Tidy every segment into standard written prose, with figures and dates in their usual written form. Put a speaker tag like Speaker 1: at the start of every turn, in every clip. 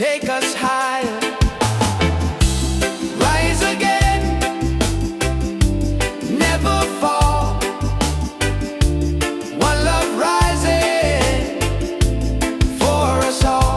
Speaker 1: take us higher. Rise again, never fall. One love rising for us all.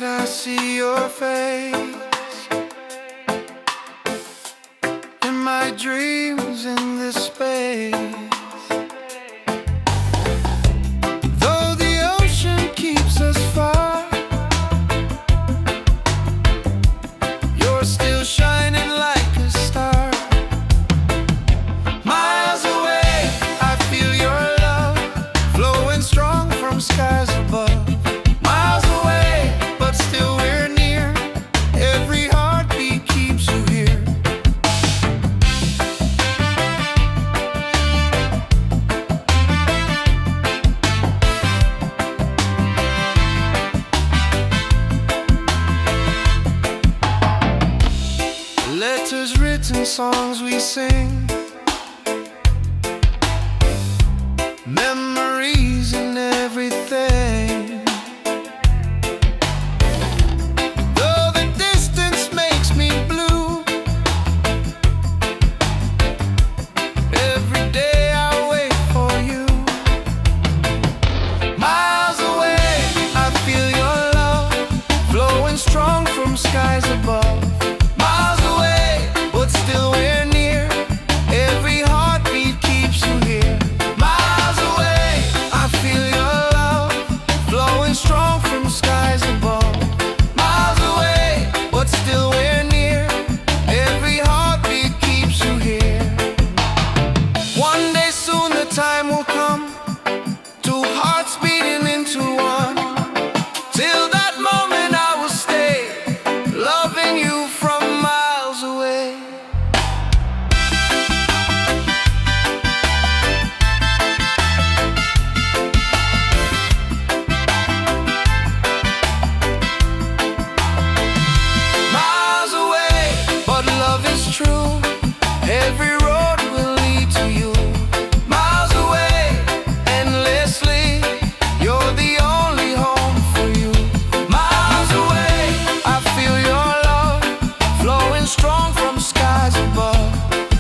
Speaker 1: I see your face in my dreams in this space. Though the ocean keeps us far, you're still shining like a star. Miles away, I feel your love flowing strong from skies above. Letters written, songs we sing, memories and everything. Though the distance makes me blue, every day I wait for you. Miles away, I feel your love flowing strong from skies above. Still we're near, every heartbeat keeps you here. Miles away, I feel your love flowing strong from skies above. Miles away, but still we're near, every heartbeat keeps you here. One day soon the time will come, two hearts beating into one. Till that moment I will stay, loving you from miles away. True, every road will lead to you. Miles away, endlessly, you're the only home for you. Miles away, I feel your love flowing strong from skies above.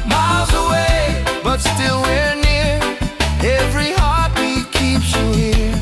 Speaker 1: Miles away, but still we're near, every heartbeat keeps you here.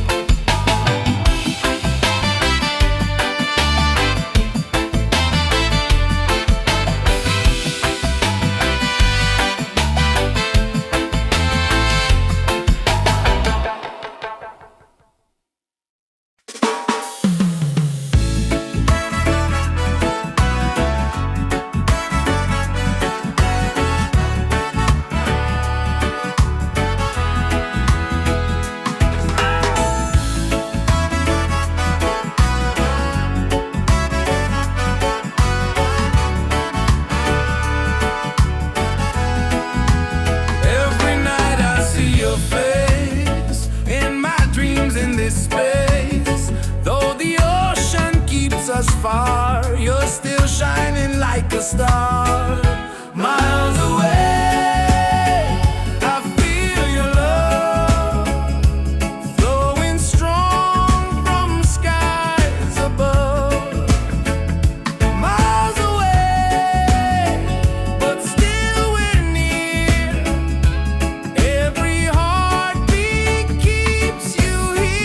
Speaker 1: Far, you're still shining like a star. Miles away, I feel your love flowing strong from skies above. Miles away, but still we're near, every heartbeat keeps you here.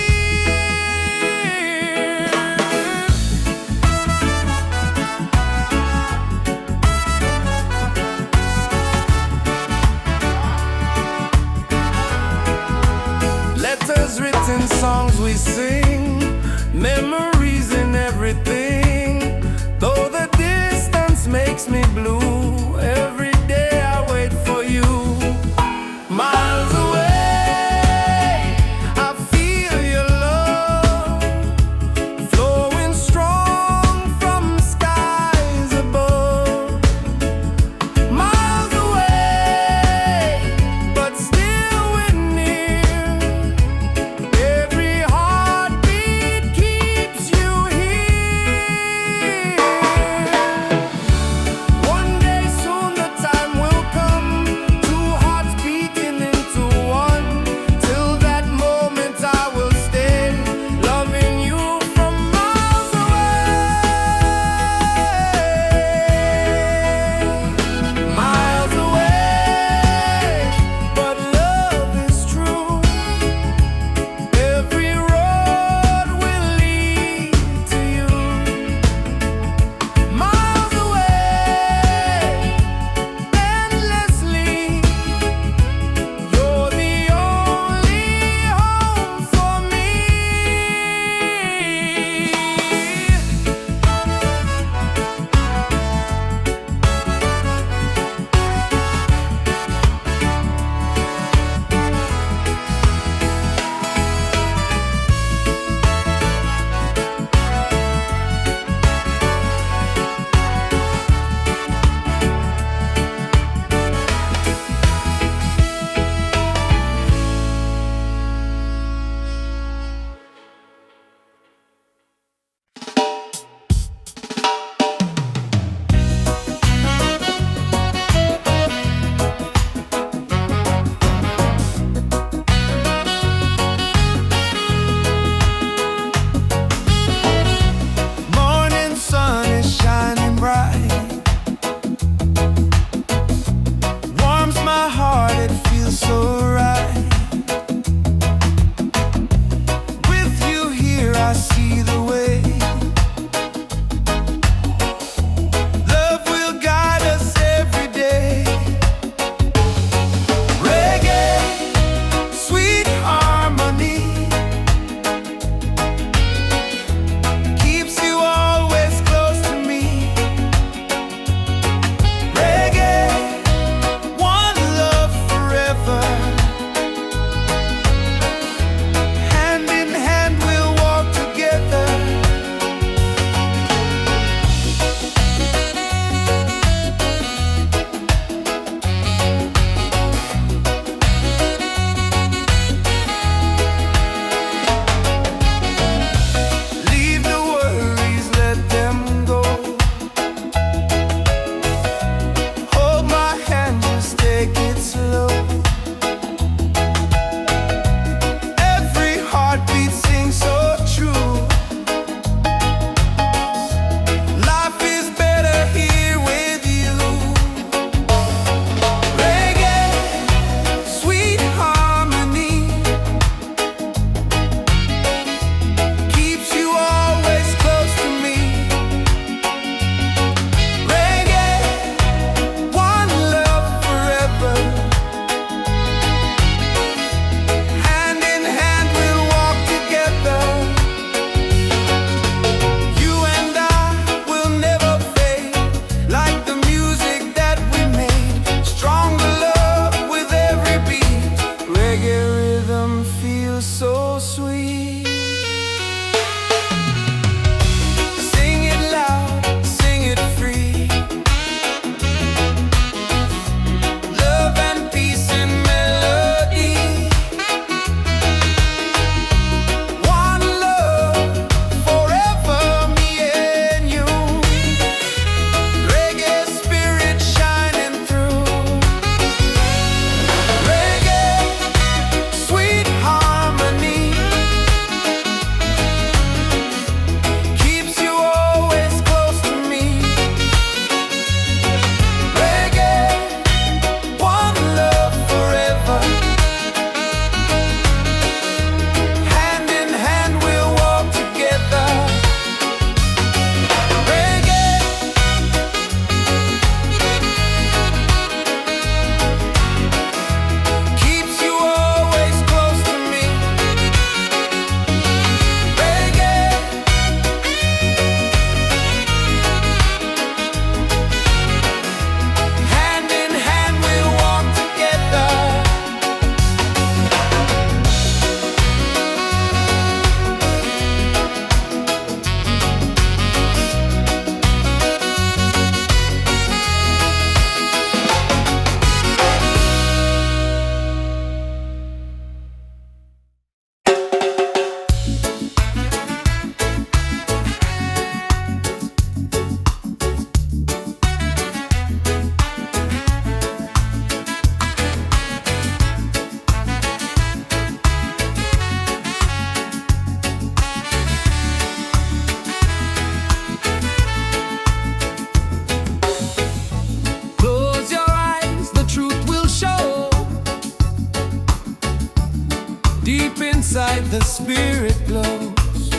Speaker 1: the spirit glows.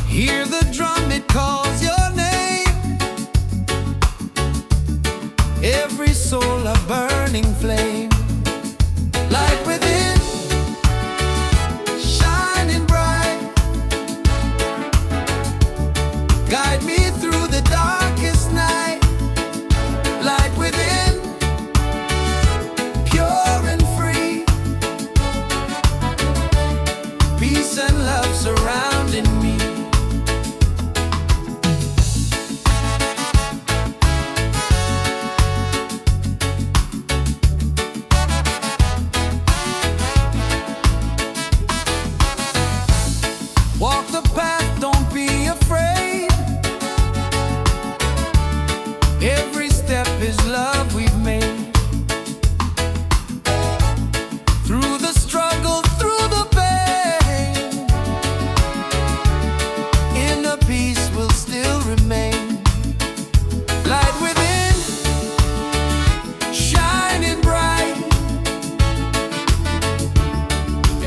Speaker 1: Hear the drum, it calls your name. Every soul a burning flame. Light within, shining bright. Guide me through the darkest night. Light within, pure and free. Peace and love surrounding me. Walk the path, don't be afraid. Every step is love we've made. Through the struggle, through the pain, inner peace will still remain. Light within, shining bright.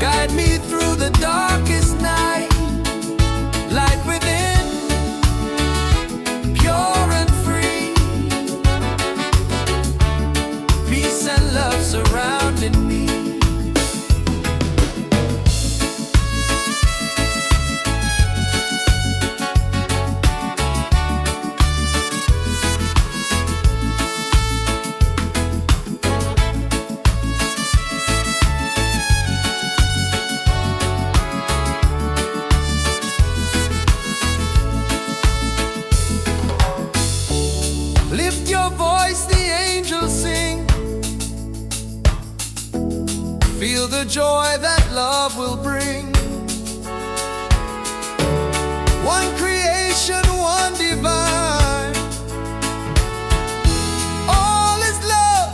Speaker 1: Guide me through the darkest night. Light within, pure and free. Peace and love surrounding me. Lift your voice, the angels sing. Feel the joy that love will bring. One creation, one divine. All is love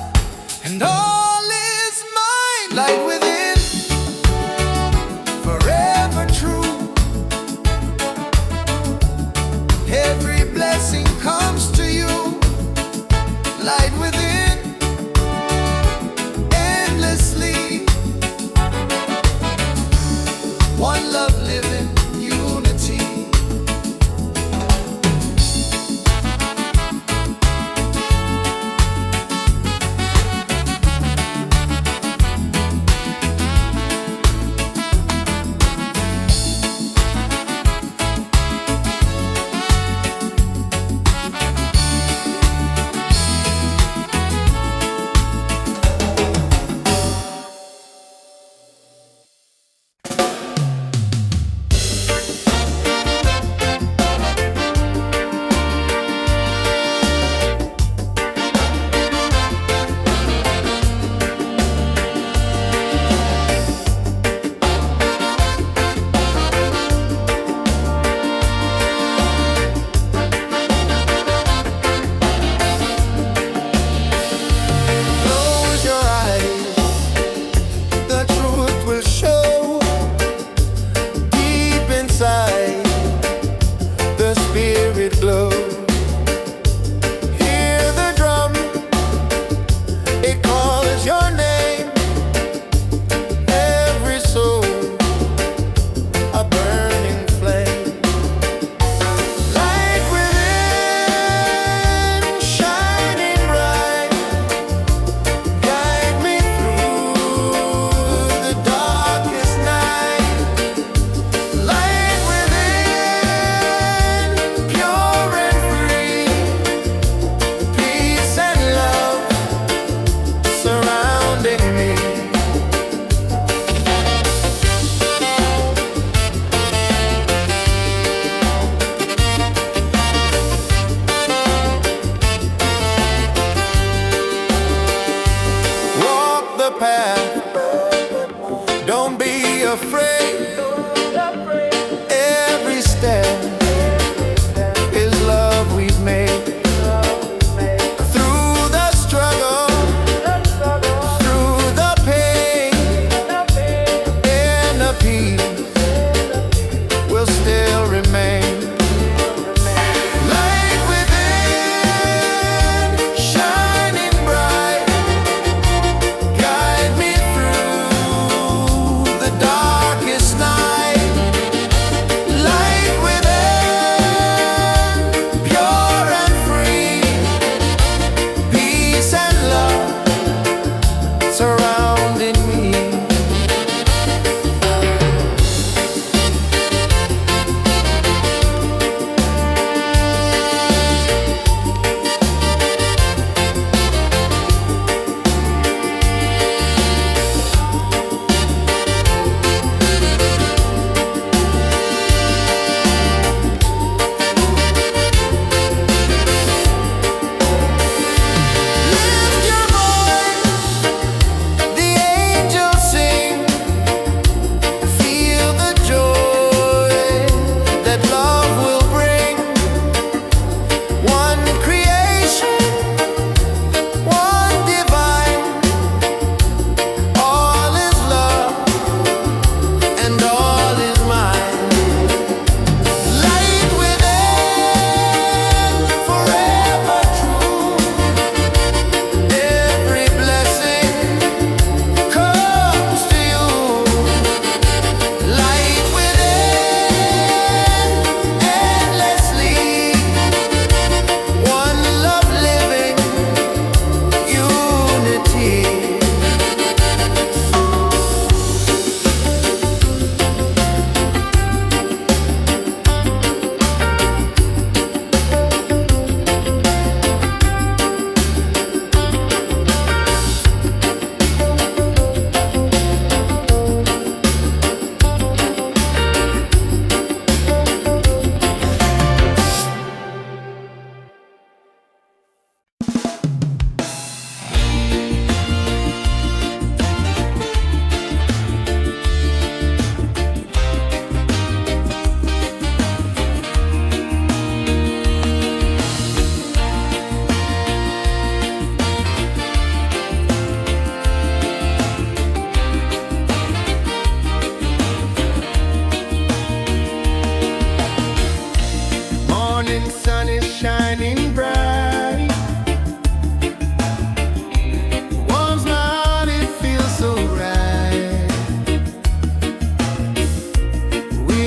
Speaker 1: and all is mine. Light within, forever true. Every blessing comes to you. Light within, endlessly. One love living, unity.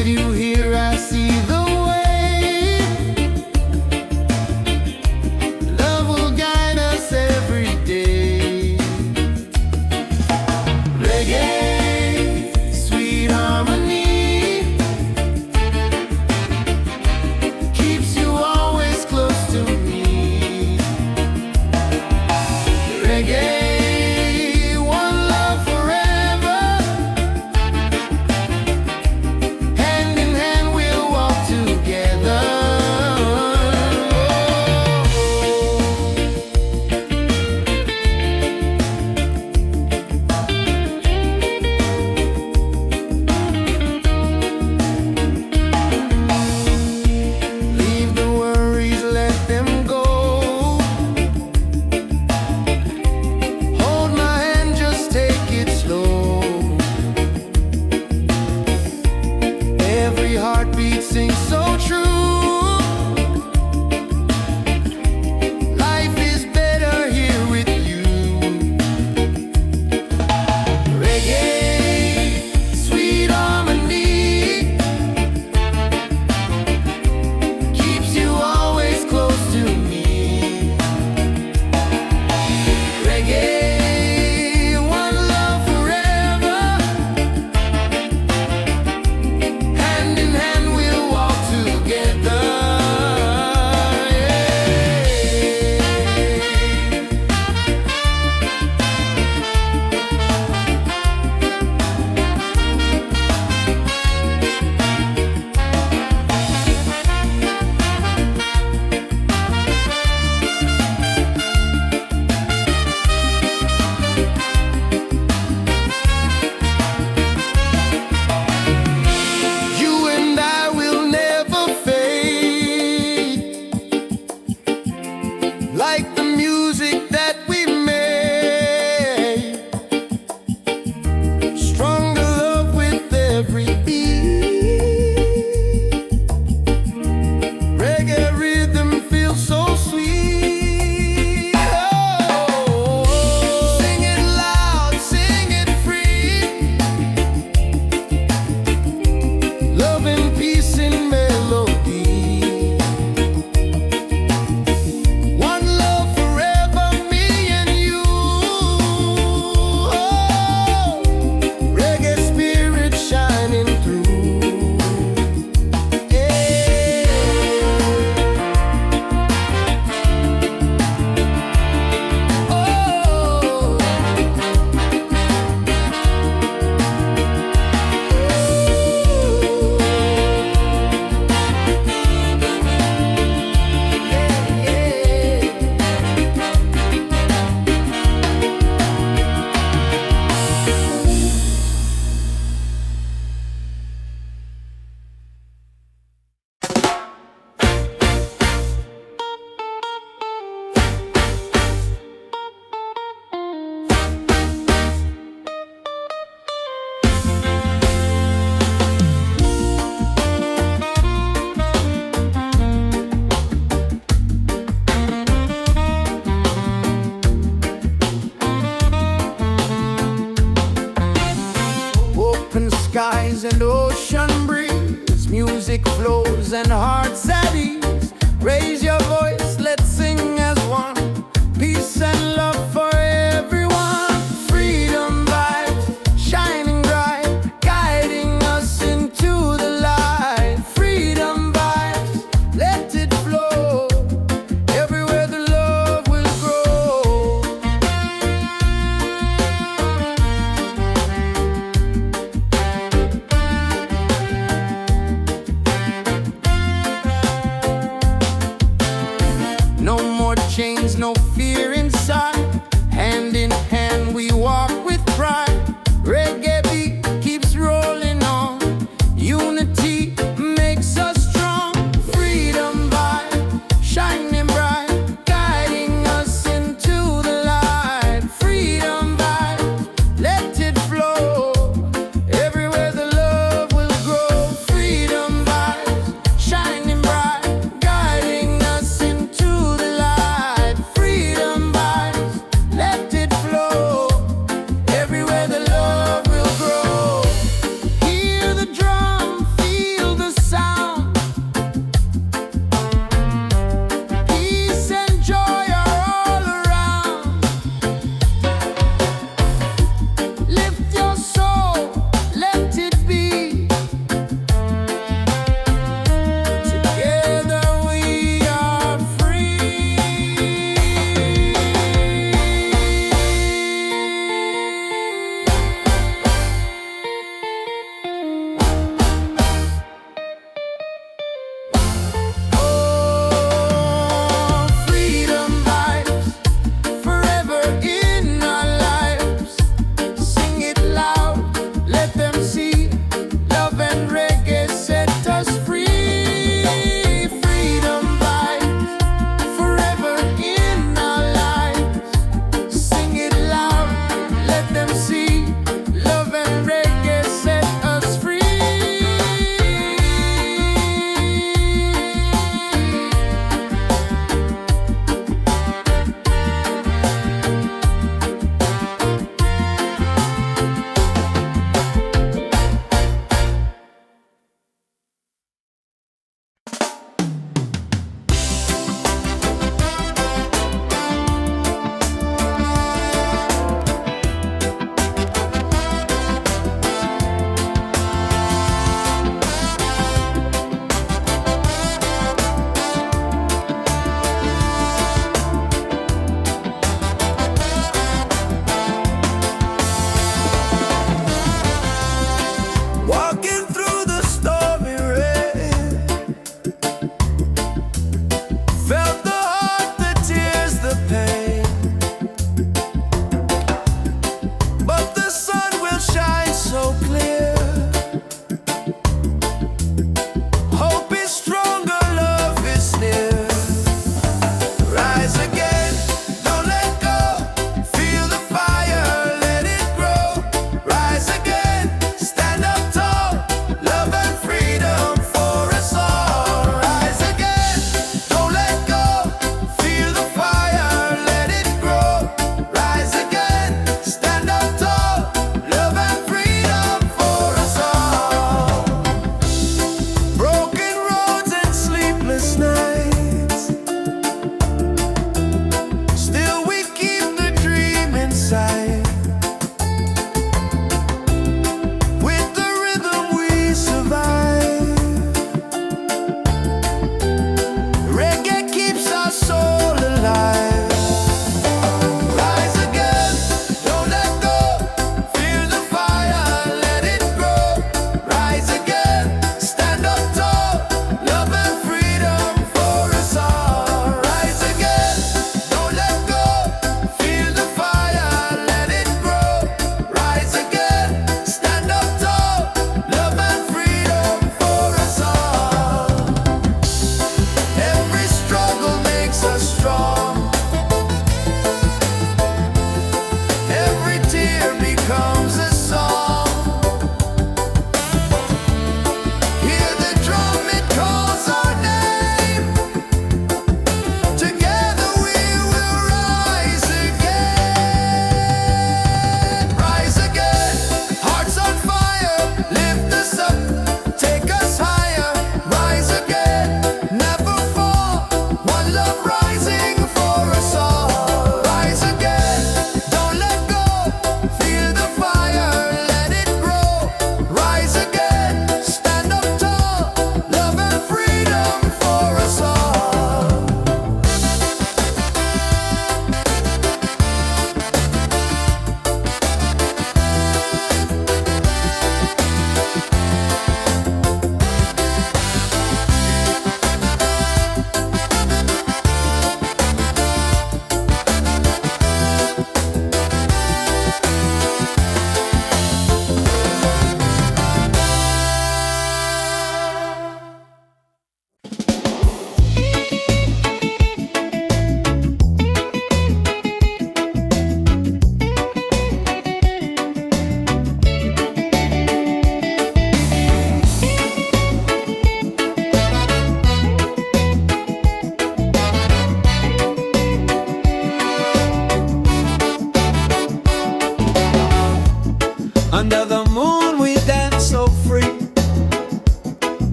Speaker 1: With you here, I see the way. Love will guide us every day. Reggae, sweet harmony, keeps you always close to me. Reggae, one love forever. Hand in hand we'll walk together. Leave the worries, let them go. Hold my hand, just take it slow. Every heartbeat sings so true. Life is better here with you. Reggae, sweet harmony, keeps you always close to me. Reggae, one love forever. Hand in hand we'll walk together. You and I will never fade, like the music that we made. Stronger love with every beat. Reggae rhythm feels so sweet. Oh, sing it loud, sing it free. Love and peace in melody. One love forever, me and you. Oh, reggae spirit shining through. Yeah. Oh. Open skies and ocean breeze, music flows and hearts at ease. Raise your voice, let's sing as one. Peace and love for everyone. Freedom vibes shining bright, guiding us into the light. Freedom vibes, let it flow. Everywhere the love will grow.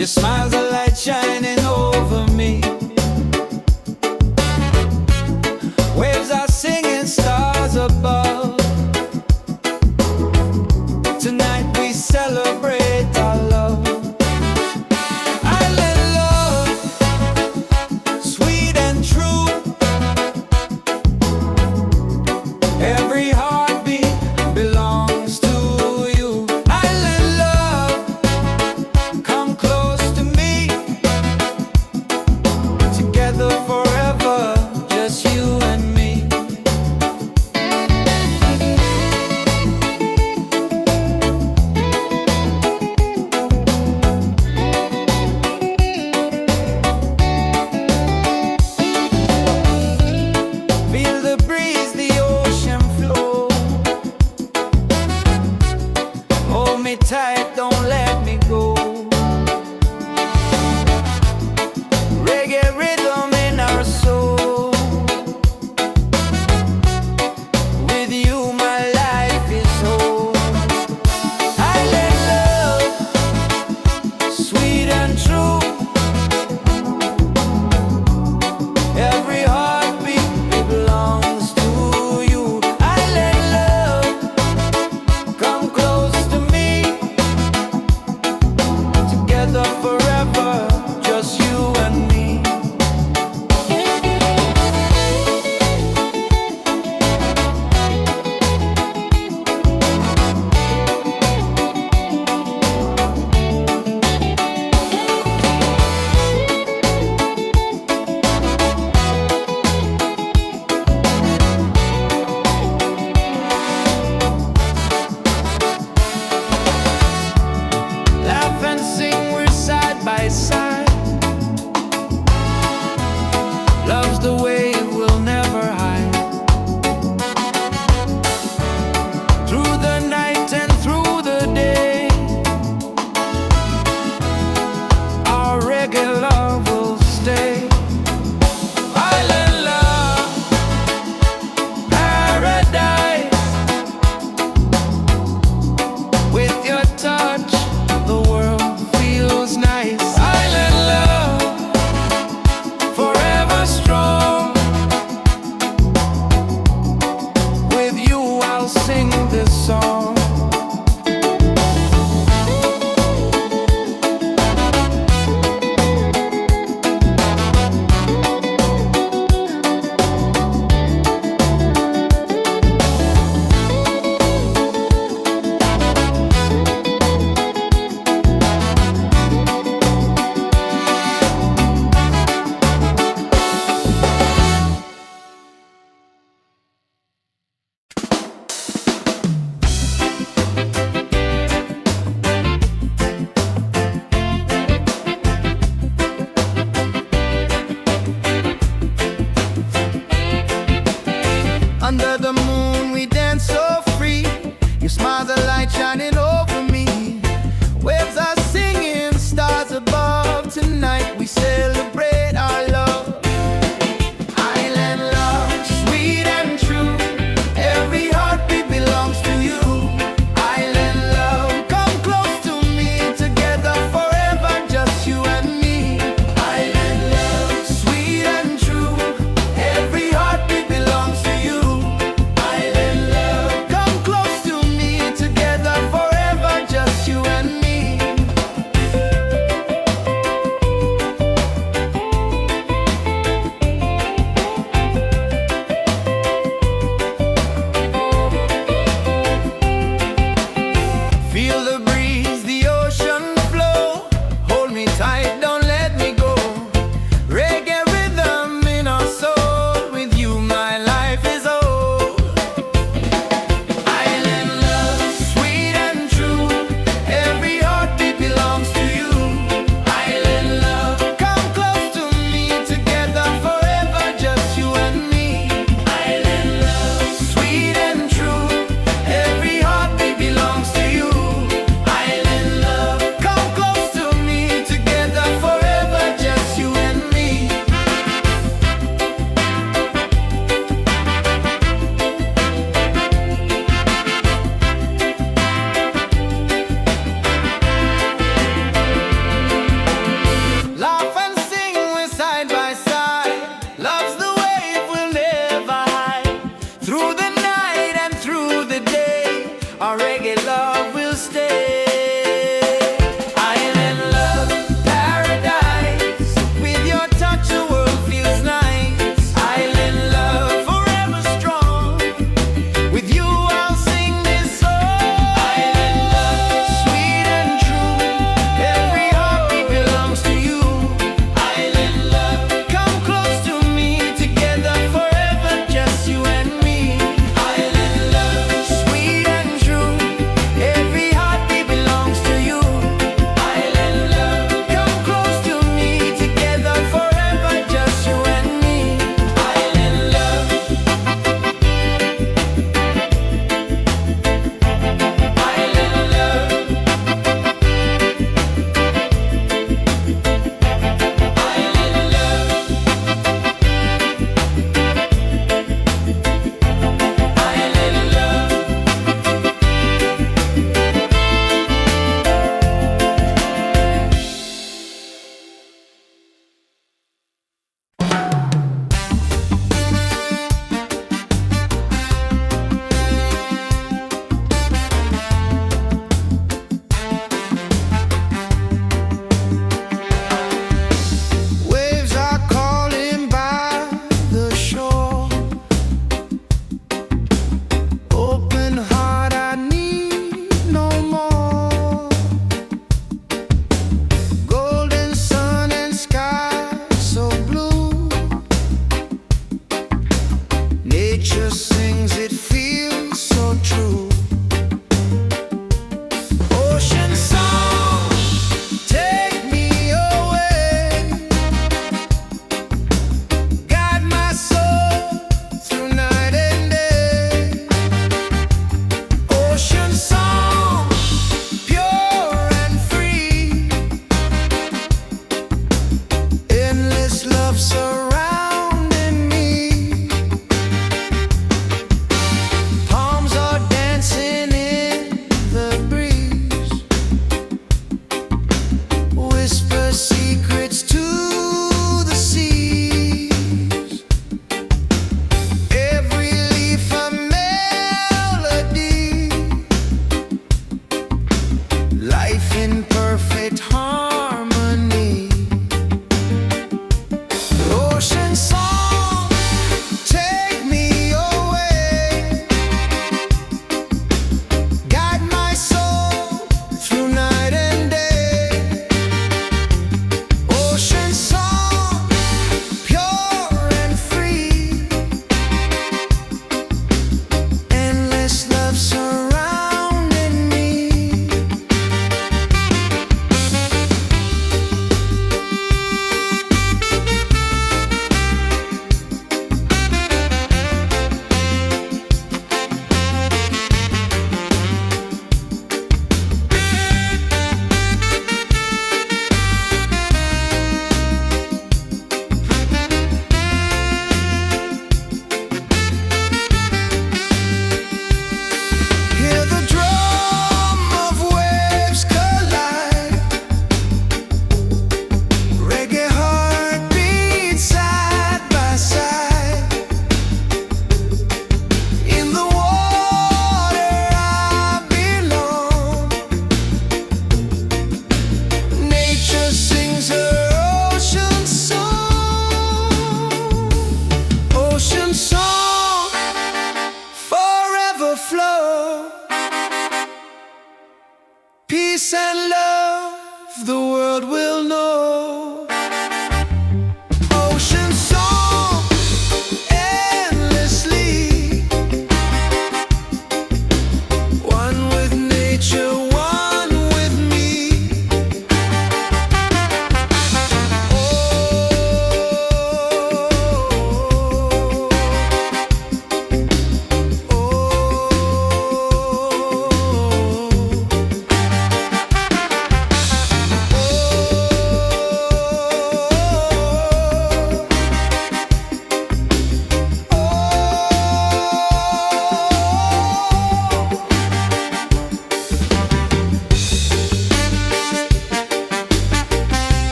Speaker 1: Your smile's a light shining over me. Waves are singing, stars above. Tonight we celebrate our love. Island love, sweet and true. Every heartbeat belongs to you. Island love, come close to me. Together forever, just you and me. Feel the breeze, the ocean flow. Hold me tight, don't let me go. Reggae rhythm in our soul. With you my life is whole. Island love, sweet and true. Every heartbeat belongs to you. Island love, come close to me. Together forever, just you and me. Laugh and sing, we're silent.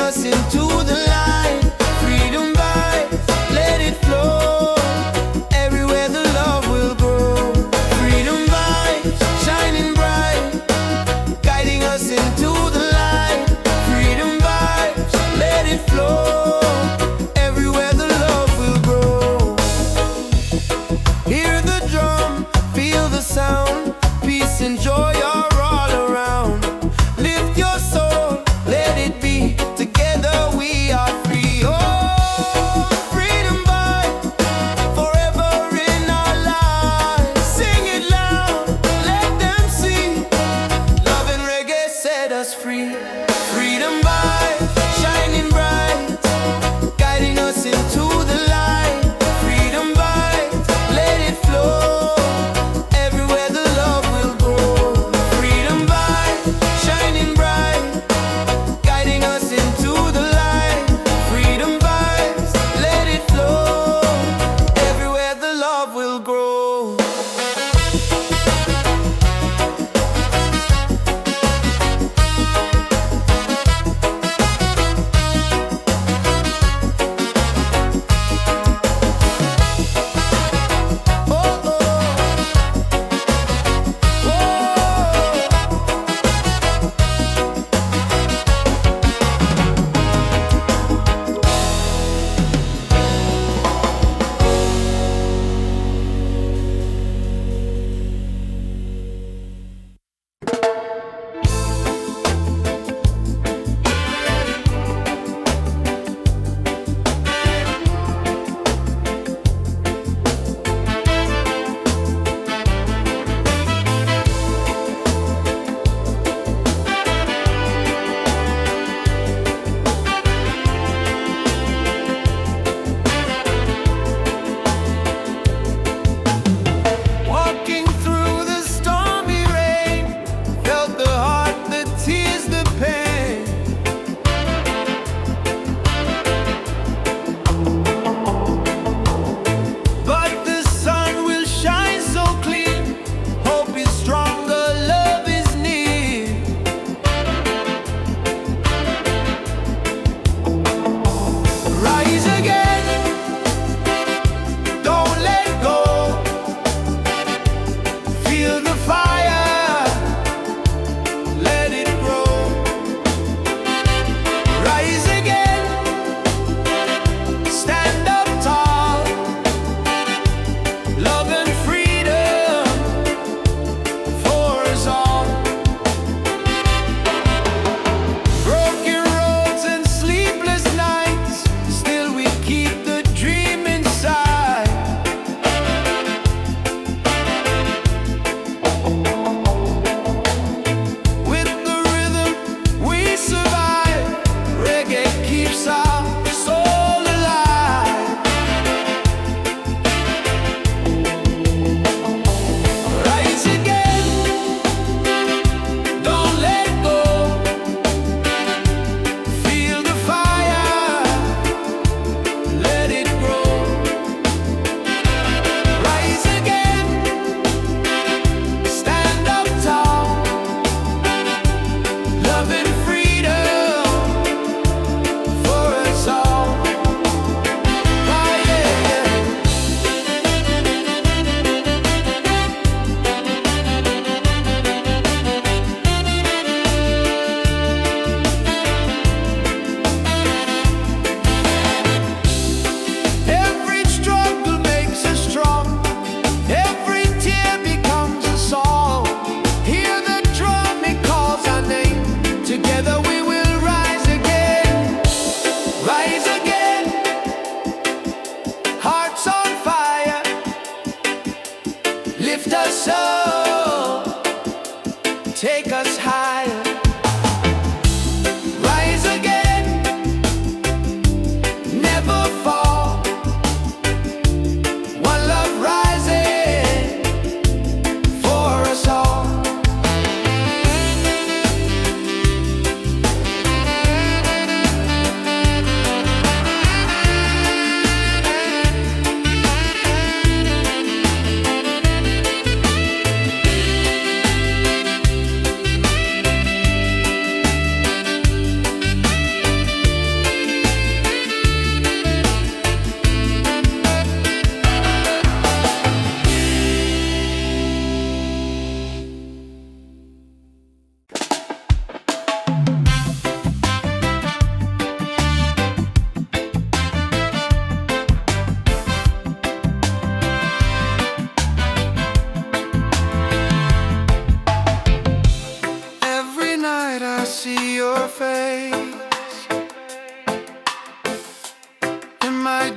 Speaker 1: us into the light. Freedom vibes, let it flow. Everywhere the love will grow. Freedom vibes, shining bright, guiding us into the light. Freedom vibes, let it flow. Everywhere the love will grow. Hear the drum, feel the sound. Peace and joy are all around. Lift your soul, let it be. Together we are free.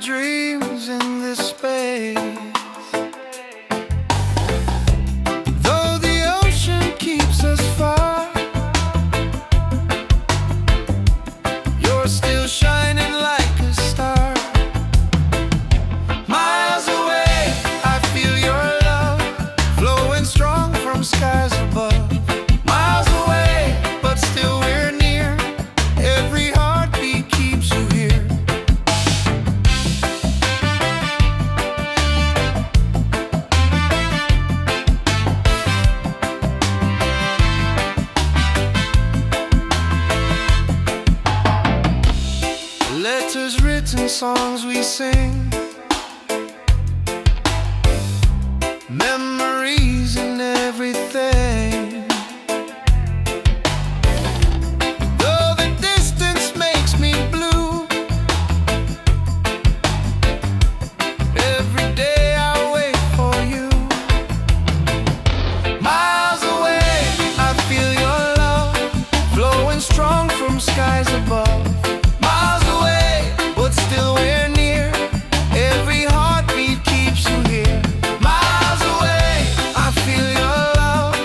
Speaker 1: dreams in this space. Though the ocean keeps us far, you're still shining like a star. Miles away, I feel your love flowing strong from skies above. Miles away, but still we're near. Every heartbeat keeps you here. Letters written, songs we sing, memories and everything. Though the distance makes me blue, every day I wait for you. Miles away, I feel your love flowing strong from skies above. Miles away, but still we're near. Every heartbeat keeps you here. Miles away, I feel your love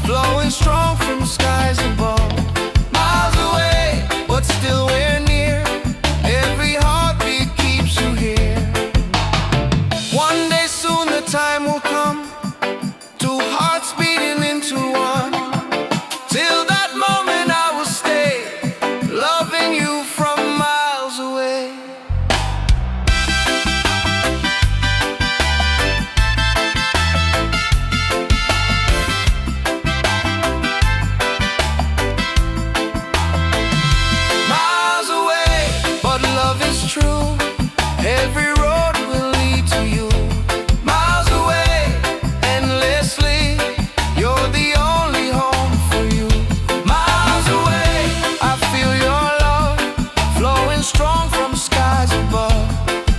Speaker 1: flowing strong from skies above. Miles away, but still we're near. Every heartbeat keeps you here. One day soon the time will come, two hearts beating into one. Till that moment I will stay, loving you from miles away. Miles away, but love is true. Every road will lead to you. Miles away, endlessly, you're the only home for you. Miles away, I feel your love flowing strong from skies above.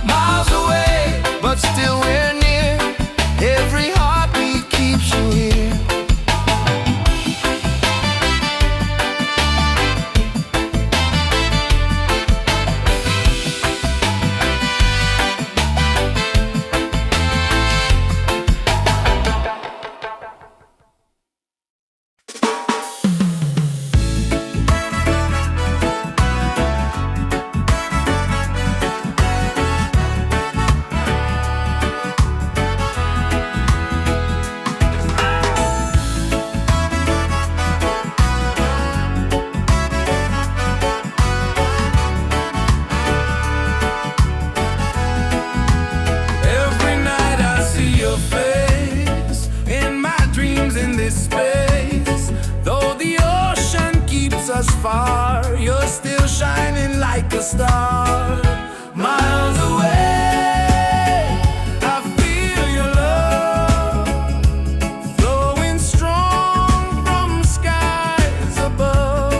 Speaker 1: Miles away, but still we're near. Every heartbeat keeps you here. Every night I see your face in my dreams in this space. Though the ocean keeps us far, you're still shining like a star. Miles away, I feel your love flowing strong from skies above.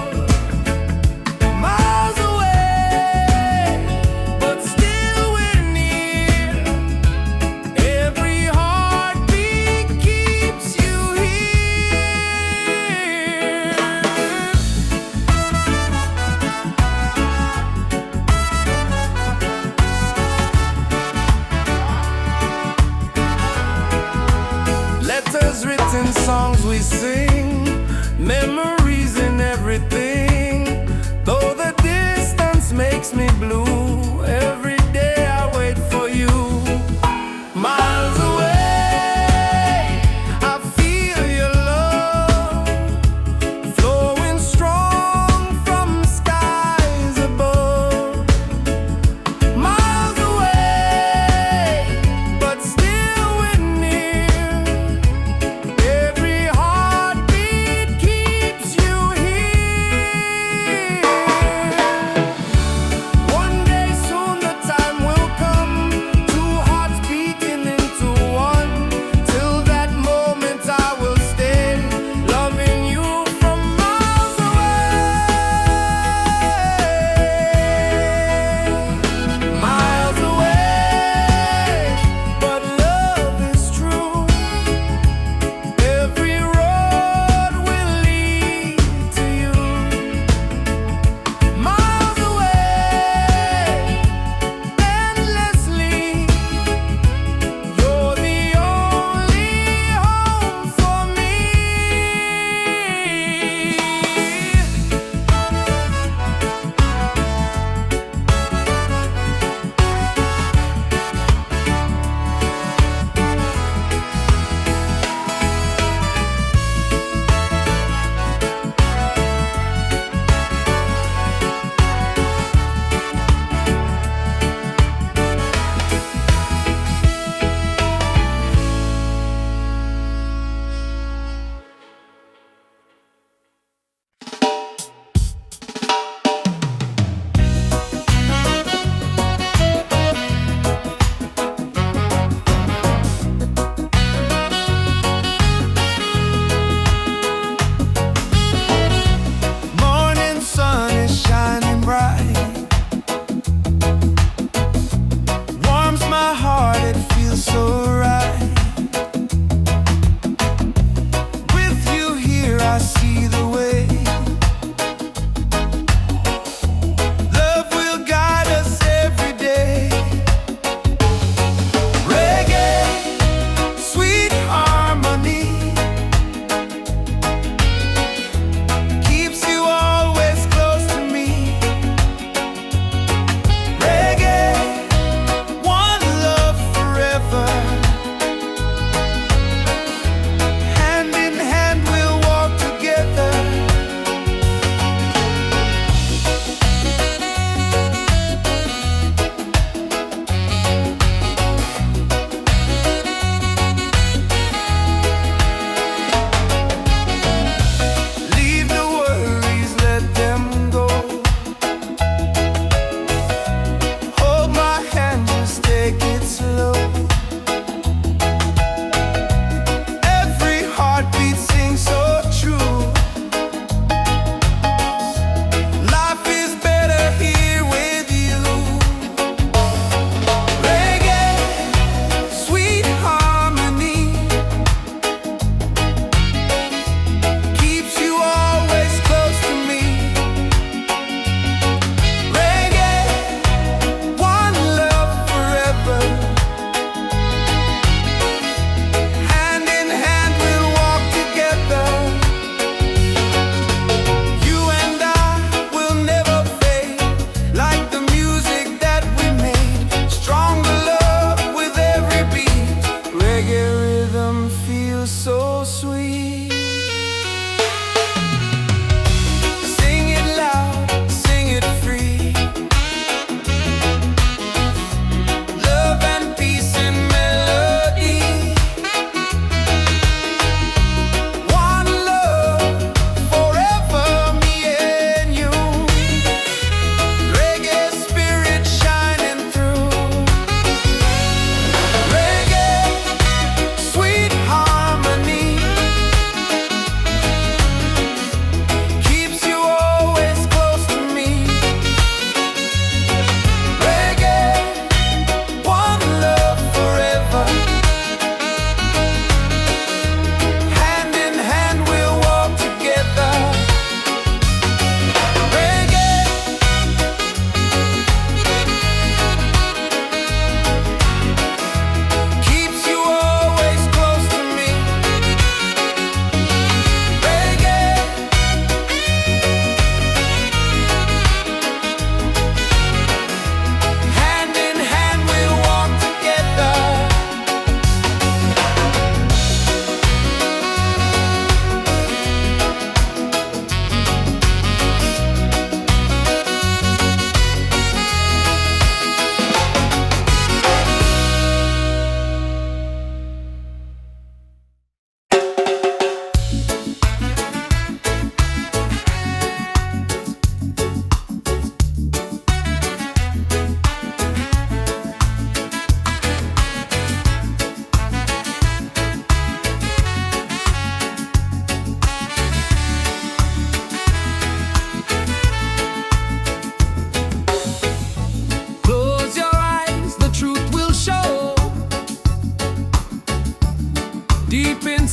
Speaker 1: Miles away, but still we're near. Every heartbeat keeps you here. Letters written, songs we sing, memories and everything. Though the distance makes me blue, every day I wait for you. Miles away, I feel your love flowing strong from skies above. Miles away, but still we're near. Every heartbeat keeps you here. One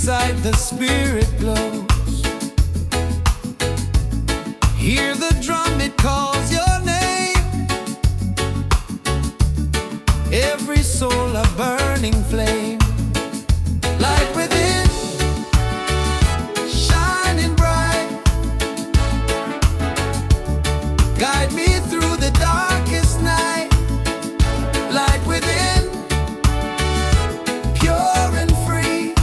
Speaker 1: inside the spirit glows. Hear the drum, it calls your name. Every soul a burning flame. Light within, shining bright. Guide me through the darkest night. Light within, pure and free.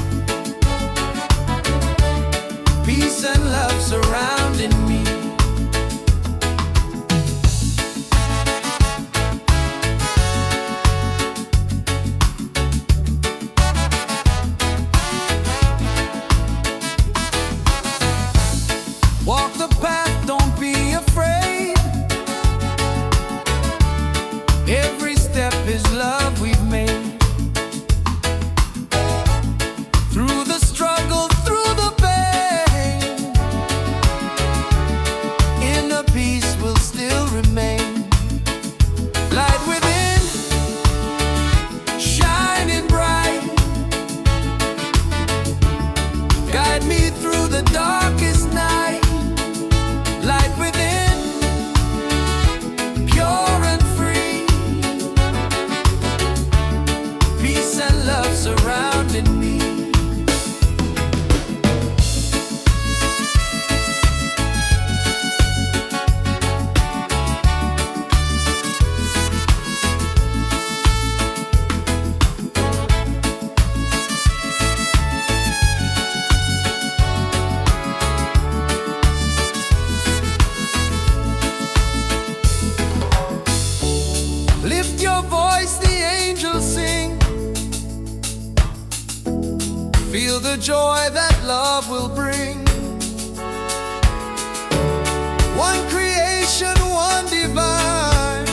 Speaker 1: Peace and love surrounding me. Walk the path, don't be afraid. Every step is love we've made. Through the struggle, through the pain, inner peace will still remain. Light within, shining bright. Guide me through the darkest night. Light within, pure and free. Peace and love surrounding me. Lift your voice, the angels sing. Feel the joy that love will bring. One creation, one divine.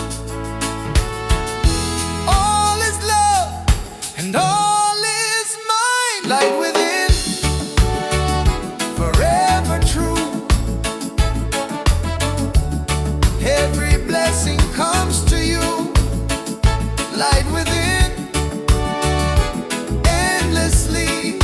Speaker 1: All is love and all is mine. Light within, forever true. Every blessing comes to you. Light within, endlessly.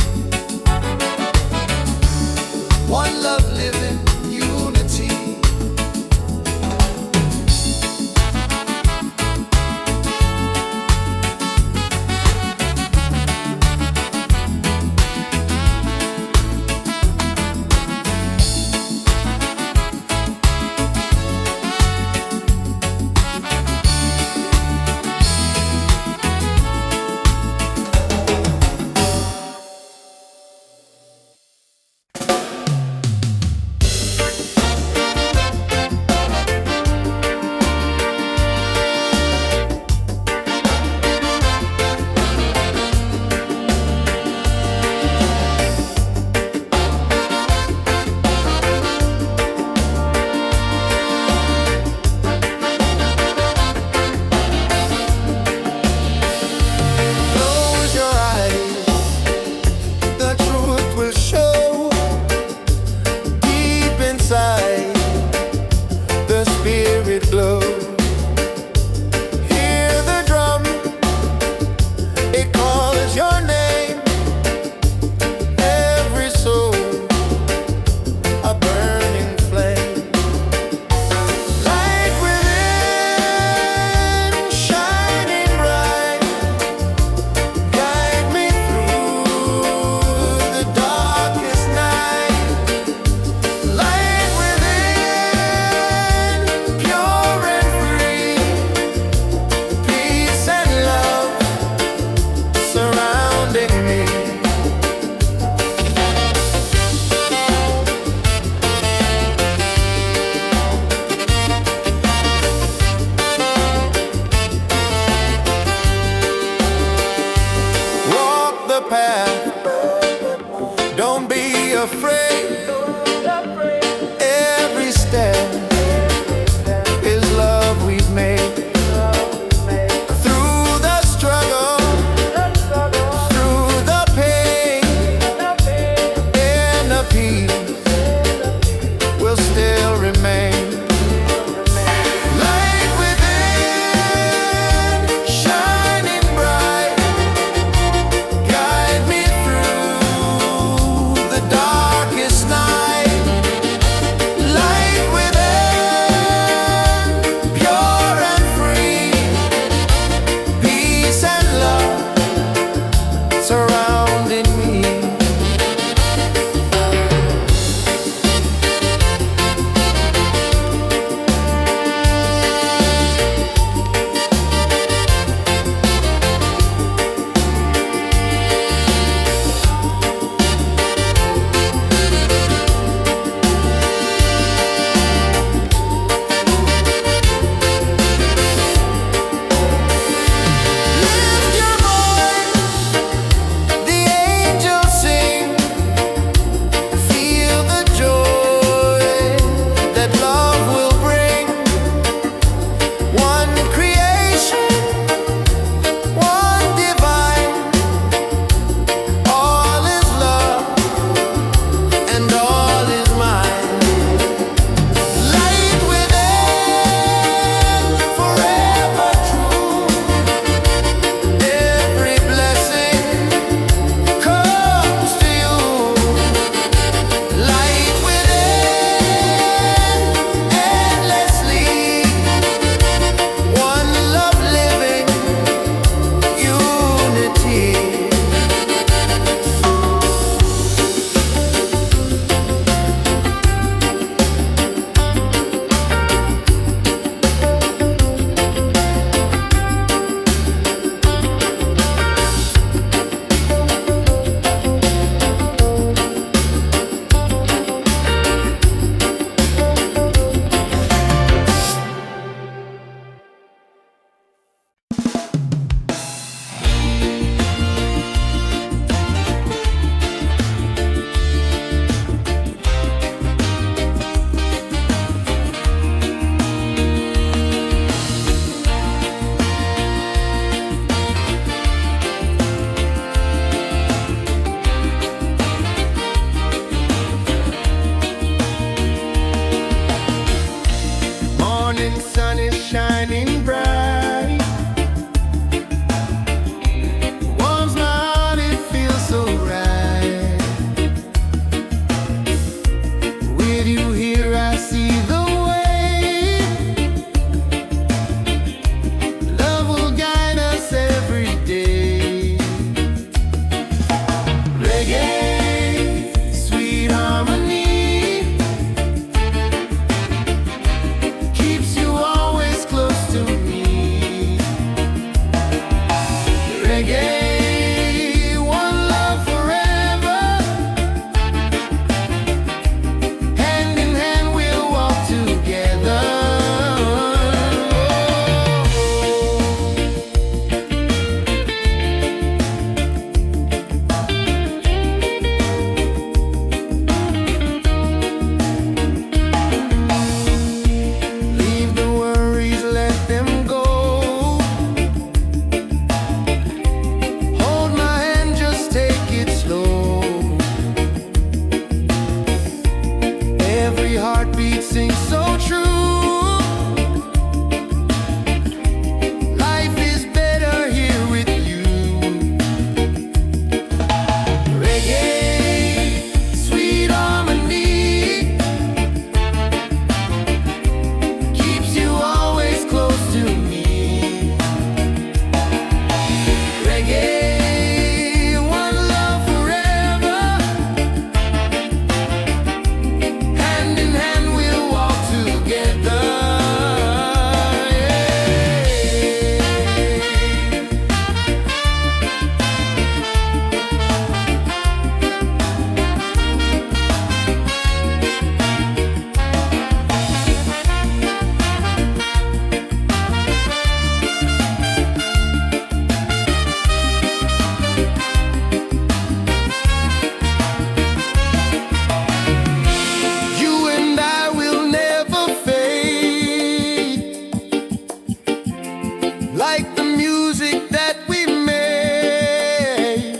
Speaker 1: like the music that we made.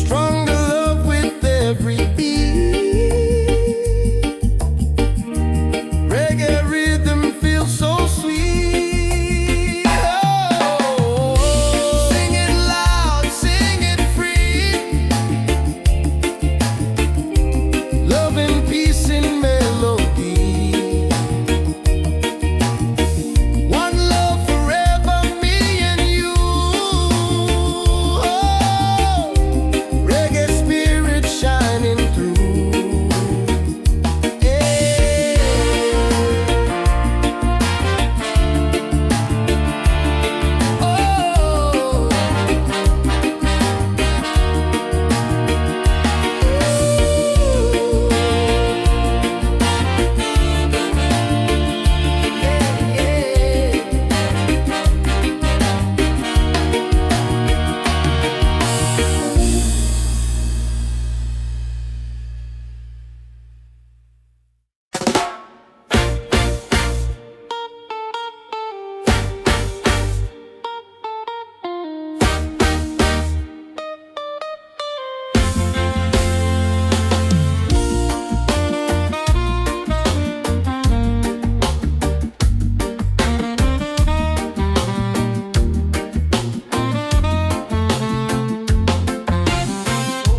Speaker 1: Stronger love with every beat. Reggae rhythm feels so sweet. Oh, sing it loud, sing it free. Love and peace in melody. One love forever, me and you. Oh, reggae spirit shining through. Yeah. Oh.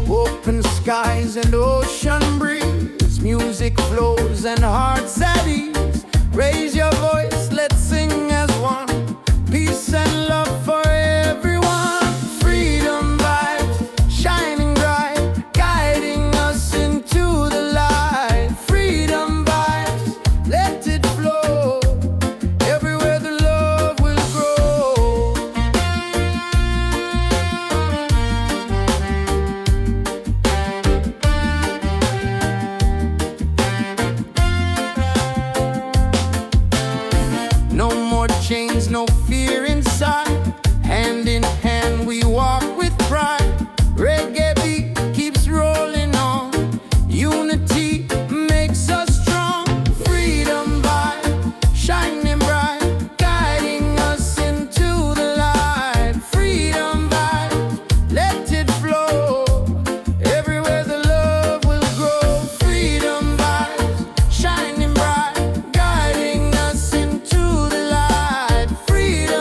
Speaker 1: Open skies and ocean breeze, music flows and hearts at ease. Raise your voice, let's sing as one. Peace and love for everyone. Freedom vibes, shining bright, guiding us into the light. Freedom vibes, let it flow. Everywhere the love will grow. No more chains, no fear inside. Hand in hand we walk with pride. Reggae beat keeps rolling on. Unity makes us strong. Freedom vibe, shining bright, guiding us into the light. Freedom vibe, let it flow. Everywhere the love will grow. Freedom vibes, shining bright, guiding us into the light. Freedom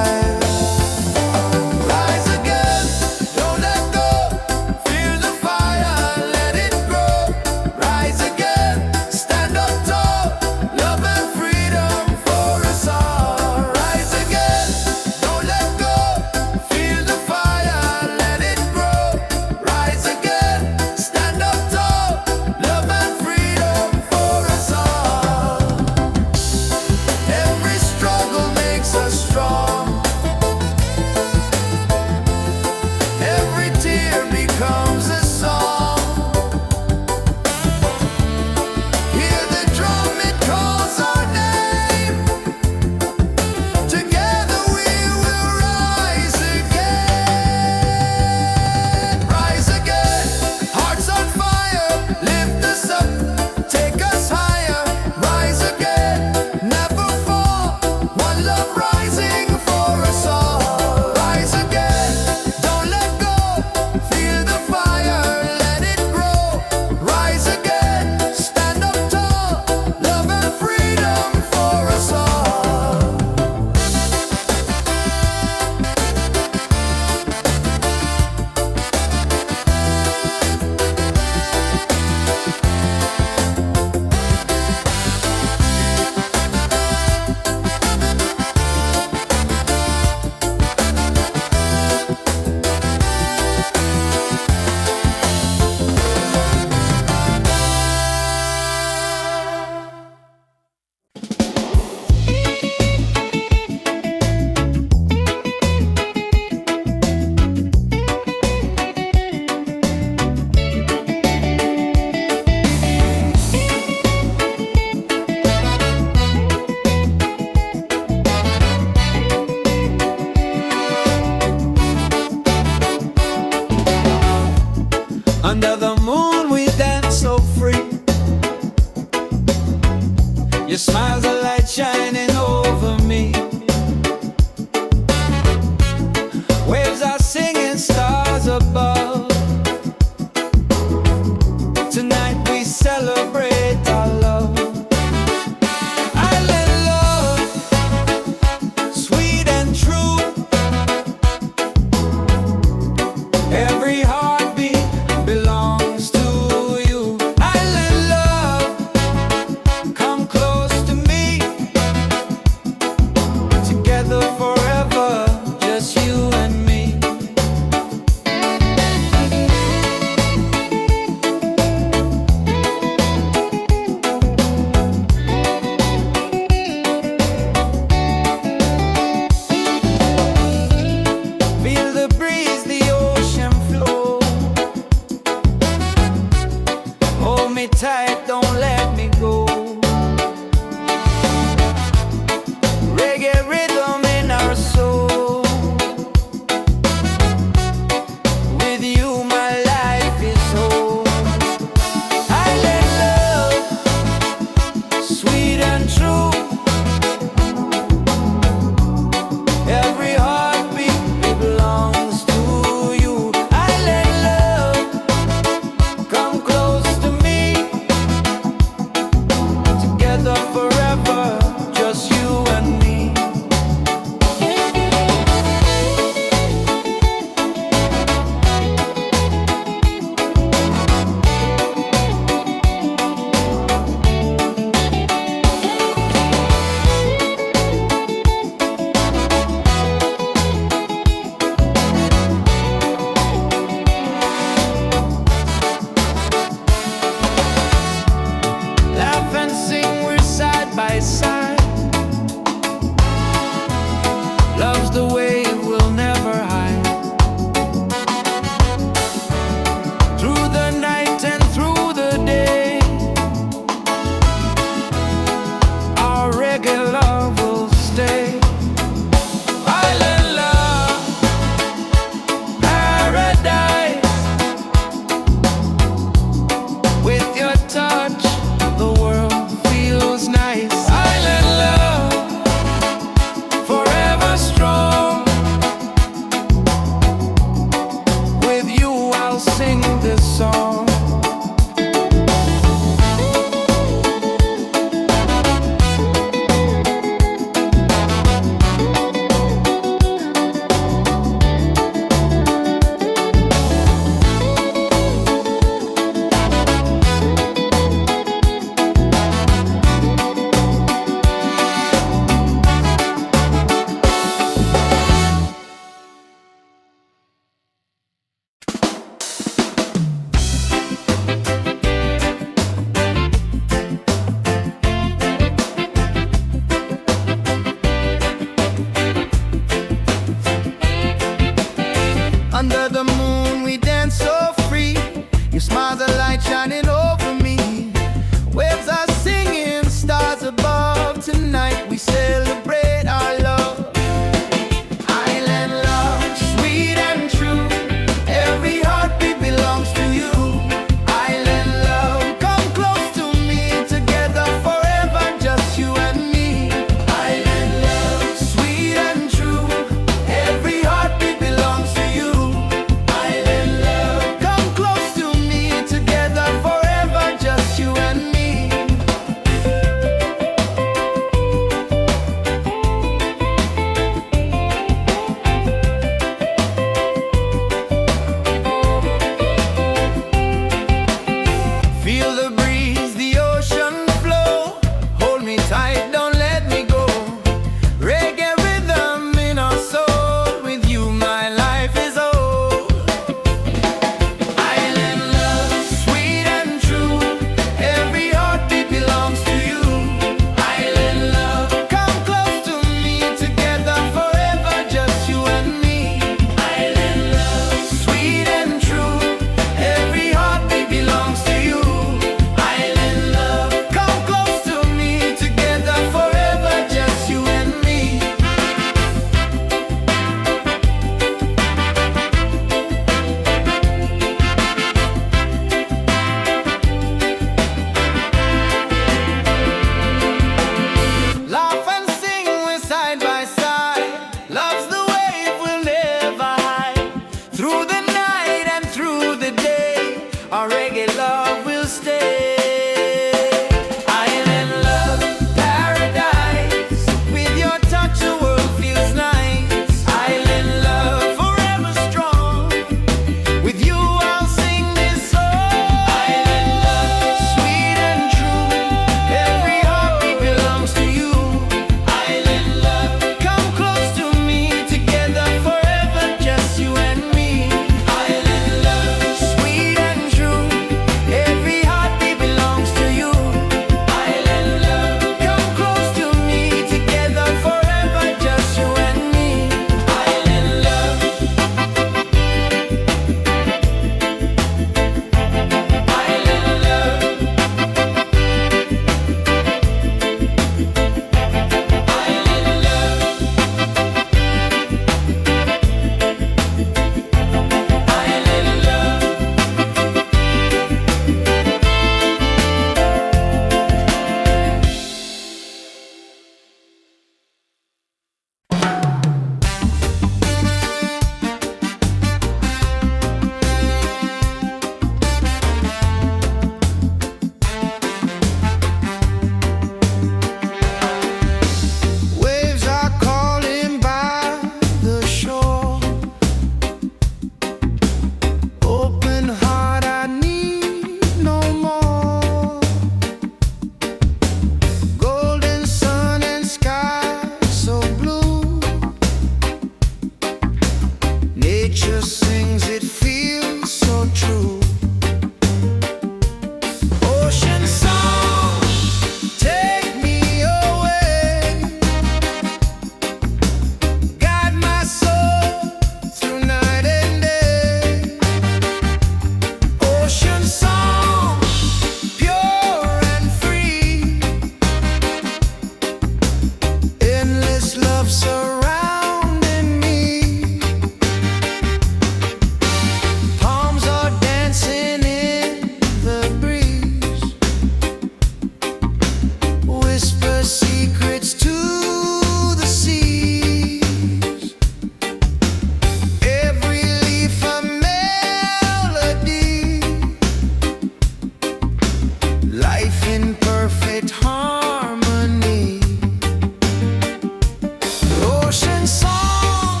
Speaker 1: Ocean song,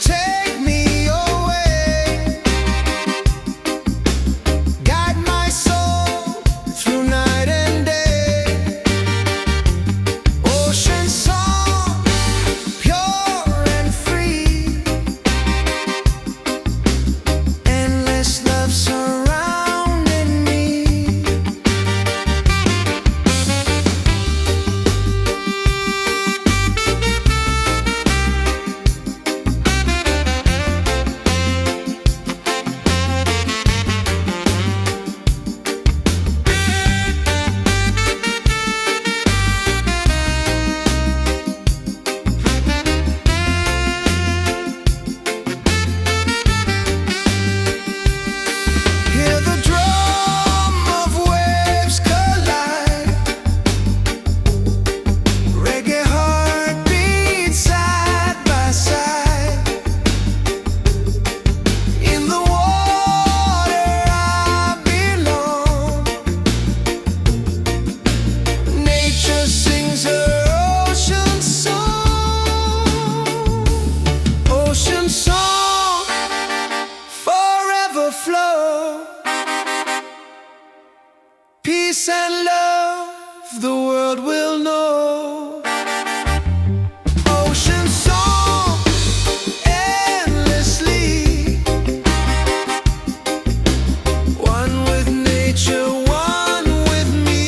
Speaker 1: take me away, guide my soul through night and day. Ocean song, pure and free, endless love surrounding me. Hear the drum of waves collide, reggae heartbeats side by side. In the water I belong, nature sings her ocean song. Ocean song, forever flow, peace and love the world will know. Ocean song, endlessly, one with nature, one with me.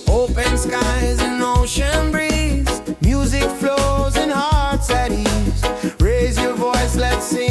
Speaker 1: Open skies and ocean breeze, music flows and hearts at ease. Raise your voice, let's sing.